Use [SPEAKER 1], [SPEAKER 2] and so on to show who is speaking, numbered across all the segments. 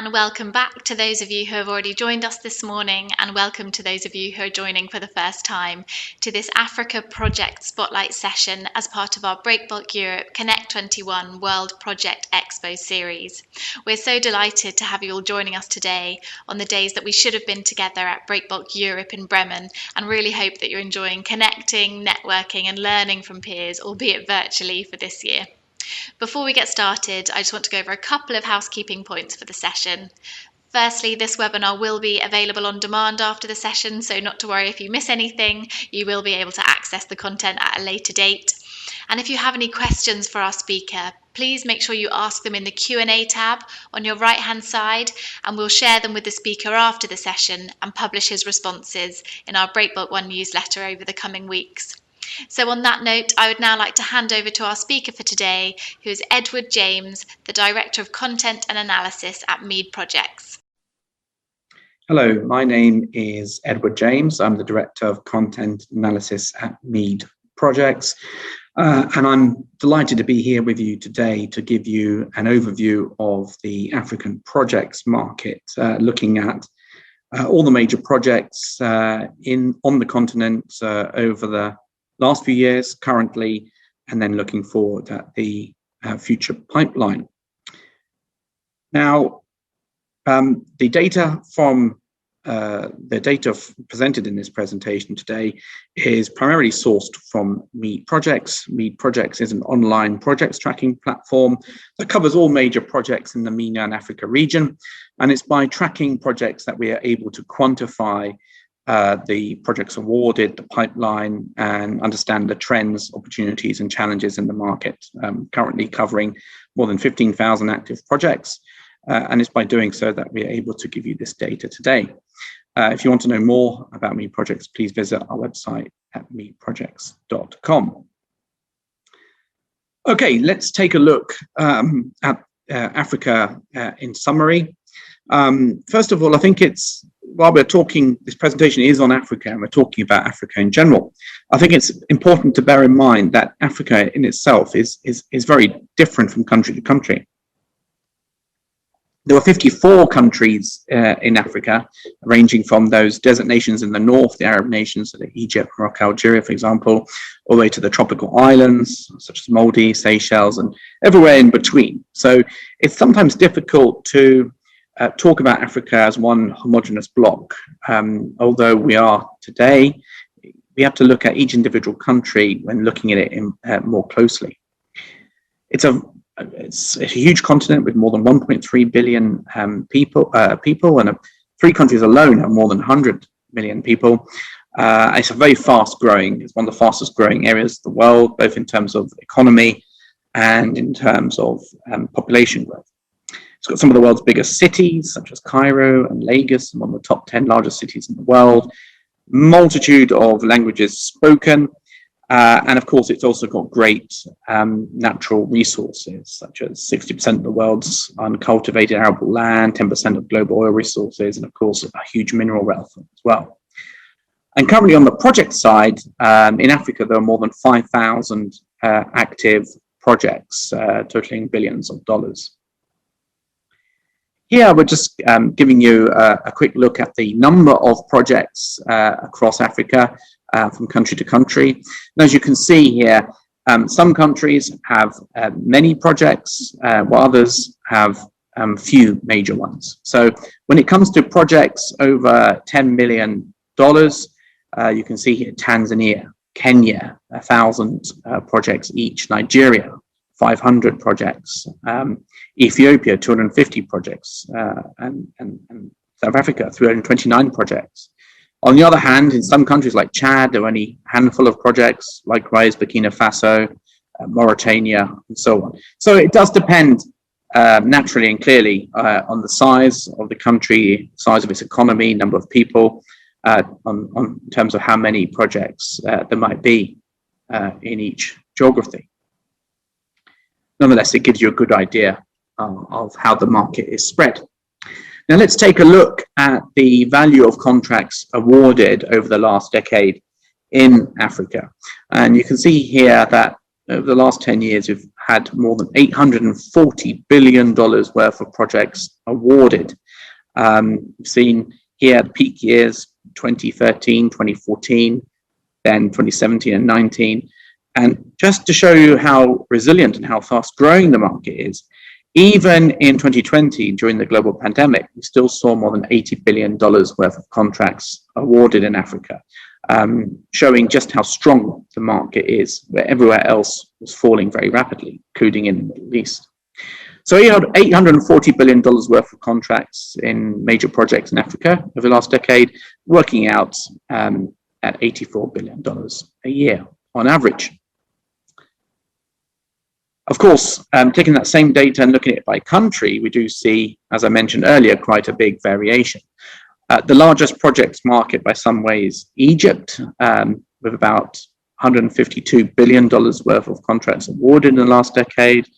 [SPEAKER 1] and welcome back to those of you who have already joined us this morning, and welcome to those of you who are joining for the first time to this Africa Project Spotlight session as part of our Breakbulk Europe Connect 21 World Project Expo series. We're so delighted to have you all joining us today on the days that we should have been together at Breakbulk Europe in Bremen, and really hope that you're enjoying connecting, networking and learning from peers, albeit virtually, for this year. Before we get started, I just want to go over a couple of housekeeping points for the session. Firstly, this webinar will be available on demand after the session, so not to worry if you miss anything, you will be able to access the content at a later date. And if you have any questions for our speaker, please make sure you ask them in the Q&A tab on your right-hand side, and we'll share them with the speaker after the session and publish his responses in our Breakbulk One newsletter over the coming weeks. So on that note, I would now like to hand over to our speaker for today, who is Edward James, the Director of Content and Analysis at MEED Projects.
[SPEAKER 2] Hello, my name is Edward James. I'm the Director of Content Analysis at MEED Projects. And I'm delighted to be here with you today to give you an overview of the African projects market, looking at all the major projects on the continent over the last few years, currently, and then looking forward at the future pipeline. Now, the data presented in this presentation today is primarily sourced from MEED Projects. MEED Projects is an online projects tracking platform that covers all major projects in the MENA and Africa region, and it's by tracking projects that we are able to quantify the projects awarded, the pipeline, and understand the trends, opportunities, and challenges in the market. Currently covering more than 15,000 active projects, and it's by doing so that we are able to give you this data today. If you want to know more about MEED Projects, please visit our website at meedprojects.com. Okay, let's take a look at Africa in summary. First of all, I think while we're talking, this presentation is on Africa and we're talking about Africa in general, I think it's important to bear in mind that Africa in itself is very different from country to country. There are 54 countries in Africa, ranging from those desert nations in the north, the Arab nations, like Egypt, Morocco, Algeria, for example, all the way to the tropical islands, such as Maldives, Seychelles, and everywhere in between. So it's sometimes difficult to talk about Africa as one homogeneous block. Although we are today, we have to look at each individual country when looking at it more closely. It's a huge continent with more than 1.3 billion people, and 3 countries alone have more than 100 million people. It's a very fast growing, it's one of the fastest growing areas of the world, both in terms of economy and in terms of population growth. It's got some of the world's biggest cities, such as Cairo and Lagos, one of the top 10 largest cities in the world, multitude of languages spoken, and of course it's also got great natural resources, such as 60% of the world's uncultivated arable land, 10% of global oil resources, and of course a huge mineral wealth as well. And currently on the project side, in Africa there are more than 5,000 active projects totaling billions of dollars. Here we're just giving you a quick look at the number of projects across Africa from country to country. And as you can see here, some countries have many projects, while others have few major ones. So when it comes to projects over $10 million, you can see here Tanzania, Kenya, 1,000 projects each, Nigeria, 500 projects, Ethiopia, 250 projects, and South Africa, 329 projects. On the other hand, in some countries like Chad, there are only a handful of projects, likewise Burkina Faso, Mauritania, and so on. So it does depend naturally and clearly on the size of the country, size of its economy, number of people, on terms of how many projects there might be in each geography. Nonetheless, it gives you a good idea of how the market is spread. Now let's take a look at the value of contracts awarded over the last decade in Africa. And you can see here that over the last 10 years, we've had more than $840 billion worth of projects awarded. We've seen here the peak years, 2013, 2014, then 2017 and 19. And just to show you how resilient and how fast growing the market is, even in 2020, during the global pandemic, we still saw more than $80 billion worth of contracts awarded in Africa, showing just how strong the market is, where everywhere else was falling very rapidly, including in the Middle East. So $840 billion worth of contracts in major projects in Africa over the last decade, working out at $84 billion a year on average. Of course, taking that same data and looking at it by country, we do see, as I mentioned earlier, quite a big variation. The largest projects market by some ways, Egypt, with about $152 billion worth of contracts awarded in the last decade.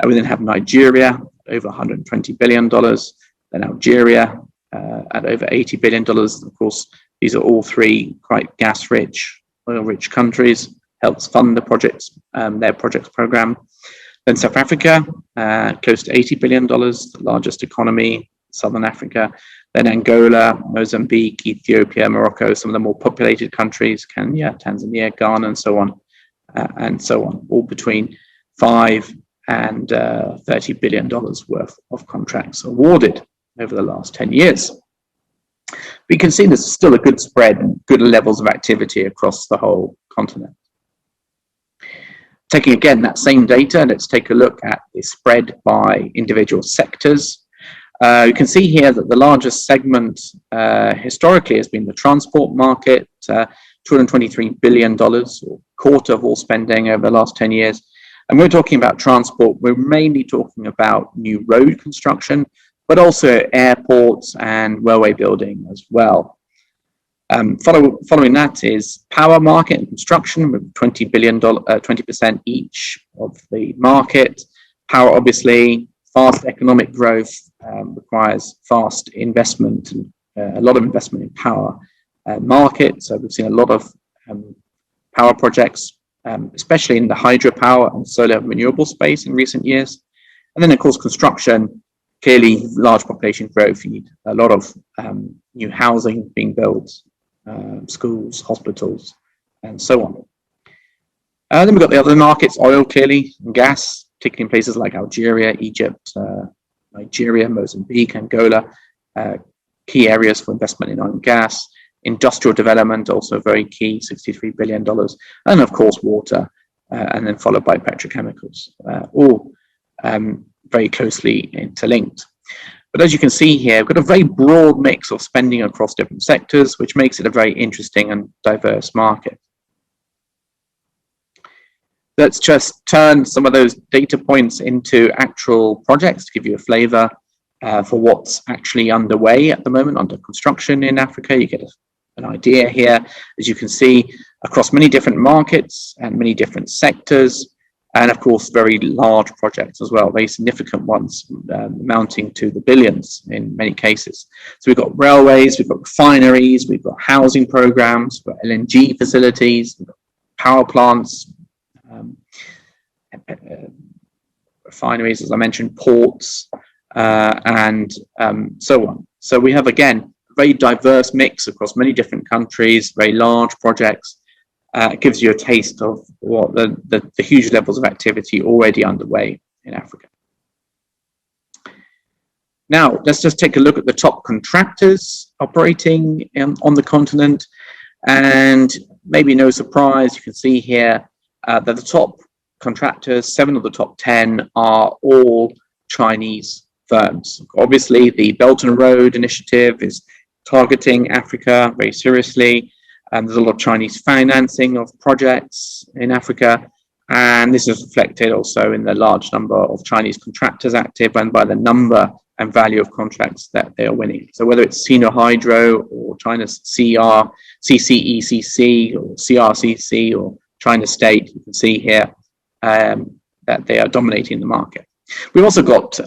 [SPEAKER 2] We then have Nigeria, over $120 billion, then Algeria at over $80 billion. Of course, these are all three quite gas-rich, oil-rich countries, helps fund the projects, their projects program. Then South Africa, close to $80 billion, the largest economy, Southern Africa. Then Angola, Mozambique, Ethiopia, Morocco, some of the more populated countries, Kenya, Tanzania, Ghana, and so on, all between $5 and $30 billion worth of contracts awarded over the last 10 years. We can see there's still a good spread and good levels of activity across the whole continent. Taking again that same data, let's take a look at the spread by individual sectors. You can see here that the largest segment historically has been the transport market, $223 billion, or quarter of all spending over the last 10 years. And we're talking about transport, we're mainly talking about new road construction, but also airports and railway building as well. Following that is power market and construction with $20 billion, 20% each of the market. Power, obviously, fast economic growth requires fast investment, and a lot of investment in power market. So we've seen a lot of power projects, especially in the hydropower and solar renewable space in recent years. And then, of course, construction, clearly large population growth, you need a lot of new housing being built, schools, hospitals, and so on. Then we've got the other markets, oil clearly, and gas, particularly in places like Algeria, Egypt, Nigeria, Mozambique, Angola, key areas for investment in oil and gas. Industrial development, also very key, $63 billion. And of course, water, and then followed by petrochemicals, all very closely interlinked. But as you can see here, we've got a very broad mix of spending across different sectors, which makes it a very interesting and diverse market. Let's just turn some of those data points into actual projects to give you a flavor for what's actually underway at the moment under construction in Africa. You get an idea here, as you can see, across many different markets and many different sectors. And of course, very large projects as well, very significant ones, amounting to the billions in many cases. So we've got railways, we've got refineries, we've got housing programs, we've got LNG facilities, we've got power plants, refineries, as I mentioned, ports, and so on. So we have, again, a very diverse mix across many different countries, very large projects. It gives you a taste of what the huge levels of activity already underway in Africa. Now, let's just take a look at the top contractors operating on the continent. And maybe no surprise, you can see here that the top contractors, 7 of the top 10, are all Chinese firms. Obviously, the Belt and Road Initiative is targeting Africa very seriously. And there's a lot of Chinese financing of projects in Africa. And this is reflected also in the large number of Chinese contractors active and by the number and value of contracts that they are winning. So whether it's Sino Hydro or China's CCECC or CRCC or China State, you can see here that they are dominating the market. We've also got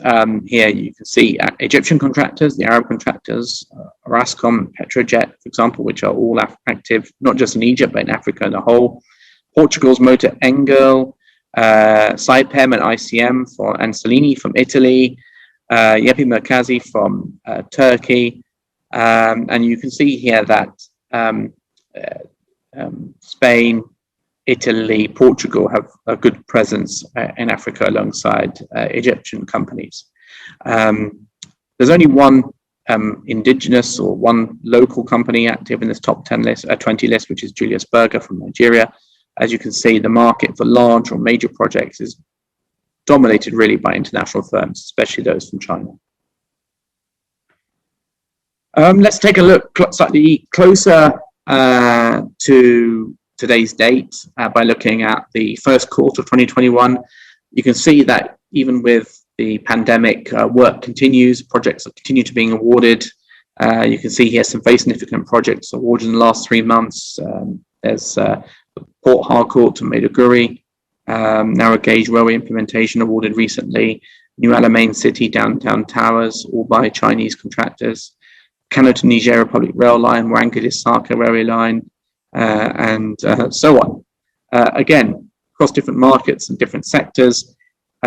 [SPEAKER 2] here, you can see Egyptian contractors, the Arab contractors, Orascom, Petrojet, for example, which are all active, not just in Egypt, but in Africa as a whole. Portugal's Motor Engel, Saipem and ICM and Salini from Italy, Yepi Merkazi from Turkey, and you can see here that Spain, Italy, Portugal have a good presence in Africa alongside Egyptian companies. There's only one indigenous or one local company active in this top 10 list, 20 list, which is Julius Berger from Nigeria. As you can see, the market for large or major projects is dominated really by international firms, especially those from China. Let's take a look slightly closer to today's date by looking at the first quarter of 2021. You can see that even with the pandemic, work continues, projects continue to being awarded. You can see here some very significant projects awarded in the last 3 months. There's Port Harcourt to Maiduguri, narrow gauge railway implementation awarded recently, New Alamein City downtown towers, all by Chinese contractors, Kano to Niger Republic rail line, Wanga to Saka railway line, and so on. Again, across different markets and different sectors,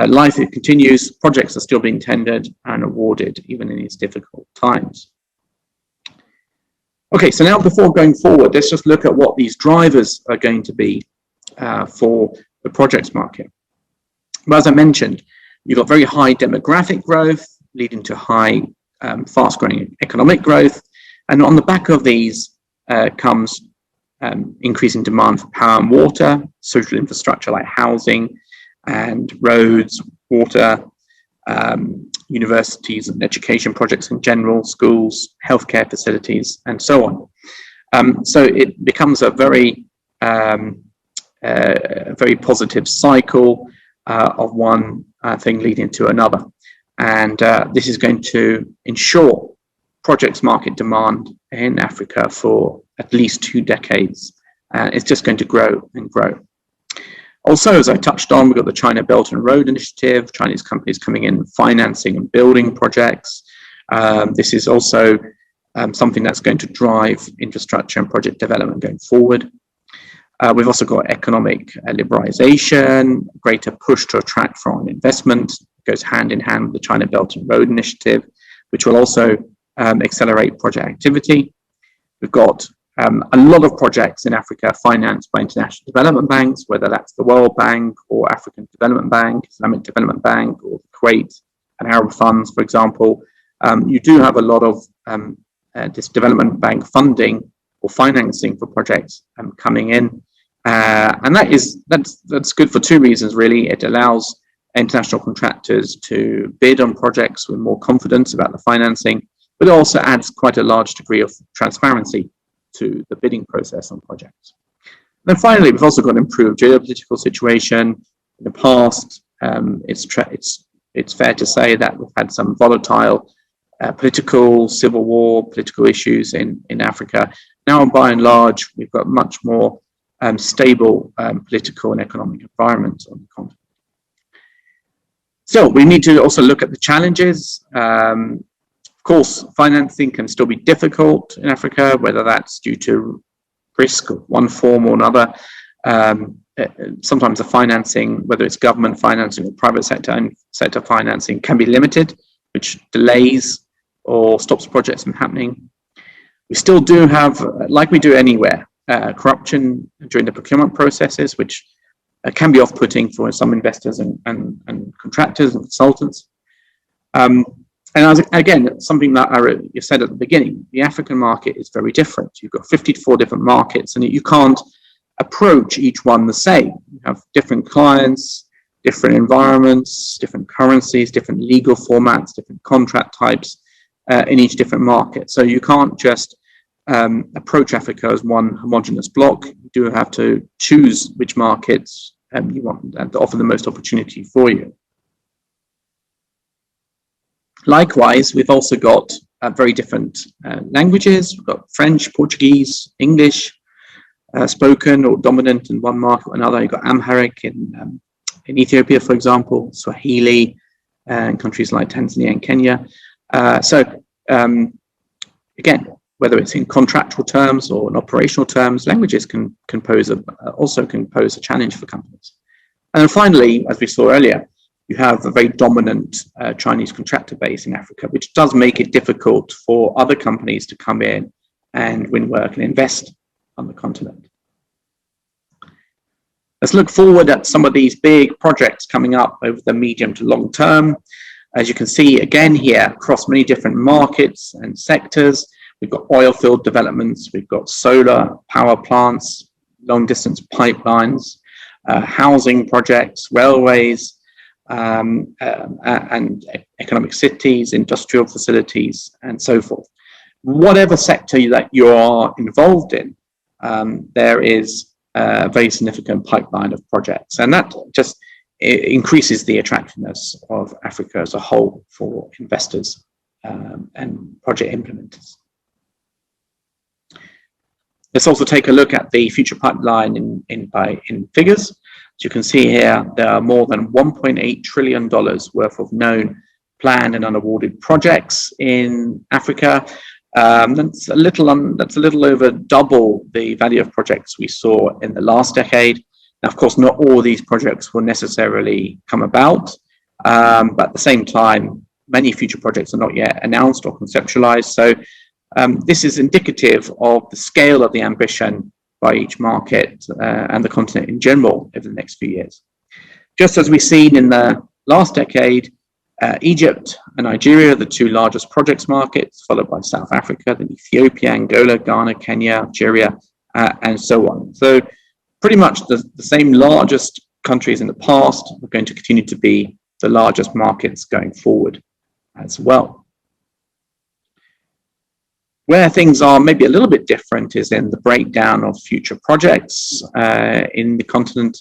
[SPEAKER 2] life continues, projects are still being tendered and awarded even in these difficult times. Okay, so now before going forward, let's just look at what these drivers are going to be for the projects market. Well, as I mentioned, you've got very high demographic growth leading to high, fast-growing economic growth. And on the back of these comes increasing demand for power and water, social infrastructure like housing and roads, water, universities and education projects in general, schools, healthcare facilities, and so on. So it becomes a very positive cycle of one thing leading to another. And this is going to ensure projects market demand in Africa for at least 2 decades. It's just going to grow and grow. Also, as I touched on, we've got the China Belt and Road Initiative, Chinese companies coming in, financing and building projects. This is also something that's going to drive infrastructure and project development going forward. We've also got economic liberalization, greater push to attract foreign investment. It goes hand in hand with the China Belt and Road Initiative, which will also accelerate project activity. We've got a lot of projects in Africa financed by international development banks, whether that's the World Bank or African Development Bank, Islamic Development Bank, or Kuwait and Arab funds, for example. You do have a lot of this development bank funding or financing for projects coming in. And that's good for 2 reasons, really. It allows international contractors to bid on projects with more confidence about the financing, but it also adds quite a large degree of transparency to the bidding process on projects. And then finally, we've also got an improved geopolitical situation. In the past, it's fair to say that we've had some volatile political, civil war, political issues in Africa. Now, by and large, we've got much more stable political and economic environment on the continent. So we need to also look at the challenges. Of course, financing can still be difficult in Africa, whether that's due to risk of one form or another. Sometimes the financing, whether it's government financing or private sector financing, can be limited, which delays or stops projects from happening. We still do have, like we do anywhere, corruption during the procurement processes, which can be off-putting for some investors and contractors and consultants. And again, something that you said at the beginning, the African market is very different. You've got 54 different markets, and you can't approach each one the same. You have different clients, different environments, different currencies, different legal formats, different contract types in each different market. So you can't just approach Africa as one homogeneous block. You do have to choose which markets you want to offer the most opportunity for you. Likewise, we've also got very different languages. We've got French, Portuguese, English spoken or dominant in one market or another. You've got Amharic in Ethiopia, for example, Swahili in countries like Tanzania and Kenya. Again, whether it's in contractual terms or in operational terms, languages can pose a challenge for companies. And then finally, as we saw earlier, you have a very dominant Chinese contractor base in Africa, which does make it difficult for other companies to come in and win work and invest on the continent. Let's look forward at some of these big projects coming up over the medium to long term. As you can see again here, across many different markets and sectors, we've got oil field developments, we've got solar power plants, long distance pipelines, housing projects, railways, and economic cities, industrial facilities, and so forth. Whatever sector that you are involved in, there is a very significant pipeline of projects, and that just increases the attractiveness of Africa as a whole for investors and project implementers. Let's also take a look at the future pipeline in figures. As you can see here, there are more than $1.8 trillion worth of known, planned and unawarded projects in Africa. That's a little over double the value of projects we saw in the last decade. Now, of course, not all these projects will necessarily come about, but at the same time, many future projects are not yet announced or conceptualized. So this is indicative of the scale of the ambition by each market and the continent in general over the next few years. Just as we've seen in the last decade, Egypt and Nigeria are the two largest projects markets, followed by South Africa, then Ethiopia, Angola, Ghana, Kenya, Algeria, and so on. So pretty much the same largest countries in the past are going to continue to be the largest markets going forward as well. Where things are maybe a little bit different is in the breakdown of future projects in the continent.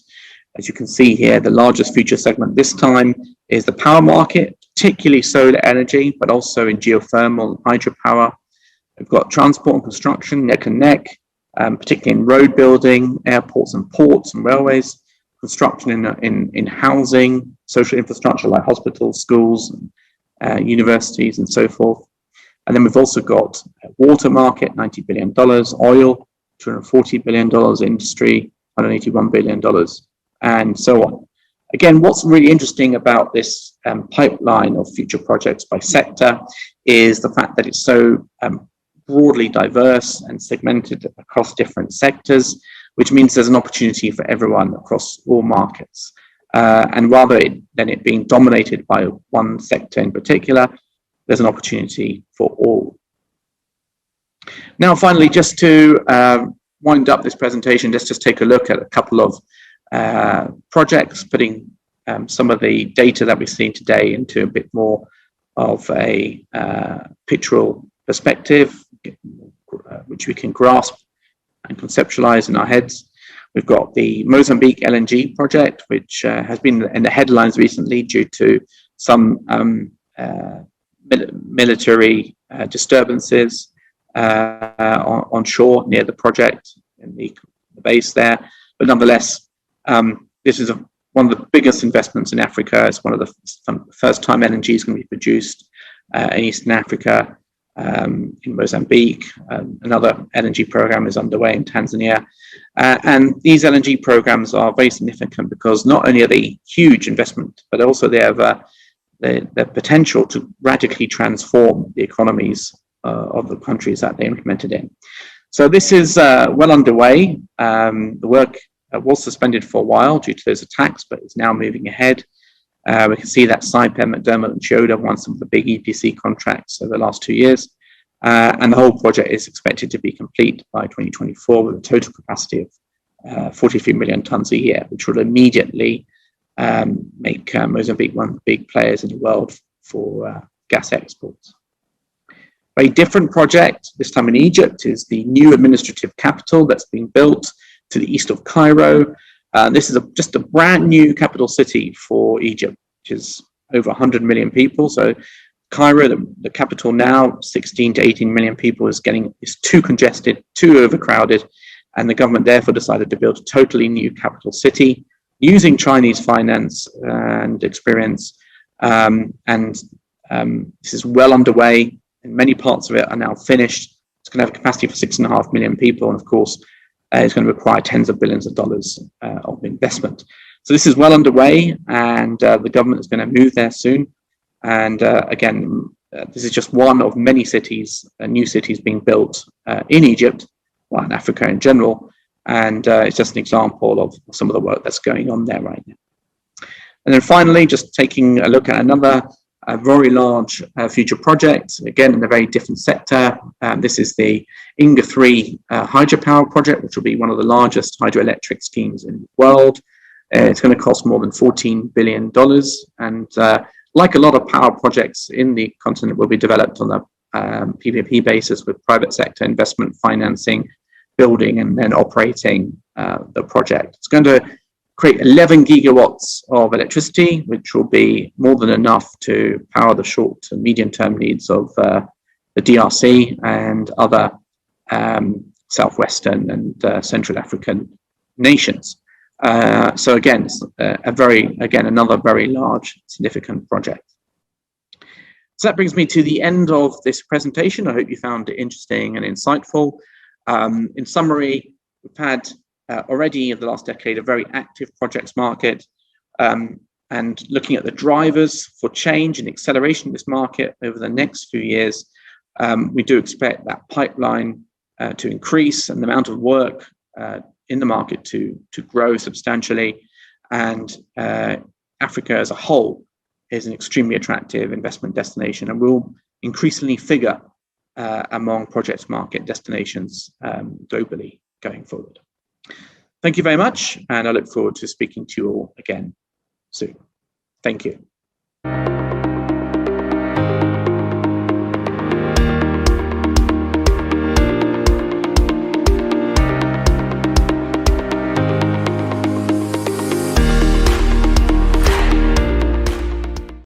[SPEAKER 2] As you can see here, the largest future segment this time is the power market, particularly solar energy, but also in geothermal and hydropower. We've got transport and construction neck and neck, particularly in road building, airports and ports and railways, construction in housing, social infrastructure like hospitals, schools, universities, and so forth. And then we've also got a water market, $90 billion, oil, $240 billion, industry, $181 billion, and so on. Again, what's really interesting about this pipeline of future projects by sector is the fact that it's so broadly diverse and segmented across different sectors, which means there's an opportunity for everyone across all markets. And rather than it being dominated by one sector in particular, there's an opportunity for all. Now, finally, just to wind up this presentation, let's just take a look at a couple of projects, putting some of the data that we've seen today into a bit more of a pictorial perspective, which we can grasp and conceptualize in our heads. We've got the Mozambique LNG project, which has been in the headlines recently due to some military disturbances on shore near the project in the base there. But nonetheless, this is one of the biggest investments in Africa. It's one of the first time LNG is going to be produced in Eastern Africa, in Mozambique. Another LNG program is underway in Tanzania. And these LNG programs are very significant because not only are they huge investment, but also they have the potential to radically transform the economies of the countries that they implemented in. So this is well underway. The work was suspended for a while due to those attacks, but it's now moving ahead. We can see that Saipem, McDermott and Chiyoda won some of the big EPC contracts over the last 2 years. And the whole project is expected to be complete by 2024 with a total capacity of 43 million tons a year, which will immediately make Mozambique one of the big players in the world for gas exports. A very different project, this time in Egypt, is the new administrative capital that's being built to the east of Cairo. This is just a brand new capital city for Egypt, which is over 100 million people. So Cairo, the capital now, 16 to 18 million people, is too congested, too overcrowded, and the government therefore decided to build a totally new capital city using Chinese finance and experience. This is well underway, and many parts of it are now finished. It's going to have a capacity for 6.5 million people, and of course, it's going to require tens of billions of dollars of investment. So this is well underway, and the government is going to move there soon. And again, this is just one of many cities, new cities being built in Egypt, well, in Africa in general. And it's just an example of some of the work that's going on there right now. And then finally, just taking a look at another very large future project, again in a very different sector. This is the Inga 3 Hydropower project, which will be one of the largest hydroelectric schemes in the world. It's going to cost more than $14 billion. And like a lot of power projects in the continent, will be developed on a PPP basis with private sector investment financing, building and then operating the project. It's going to create 11 gigawatts of electricity, which will be more than enough to power the short and medium term needs of the DRC and other Southwestern and Central African nations. So again, it's another very large, significant project. So that brings me to the end of this presentation. I hope you found it interesting and insightful. In summary, we've had already in the last decade a very active projects market, and looking at the drivers for change and acceleration of this market over the next few years, we do expect that pipeline to increase and the amount of work in the market to grow substantially. And Africa as a whole is an extremely attractive investment destination and will increasingly figure among projects market destinations globally going forward. Thank you very much, and I look forward to speaking to you all again soon. Thank you.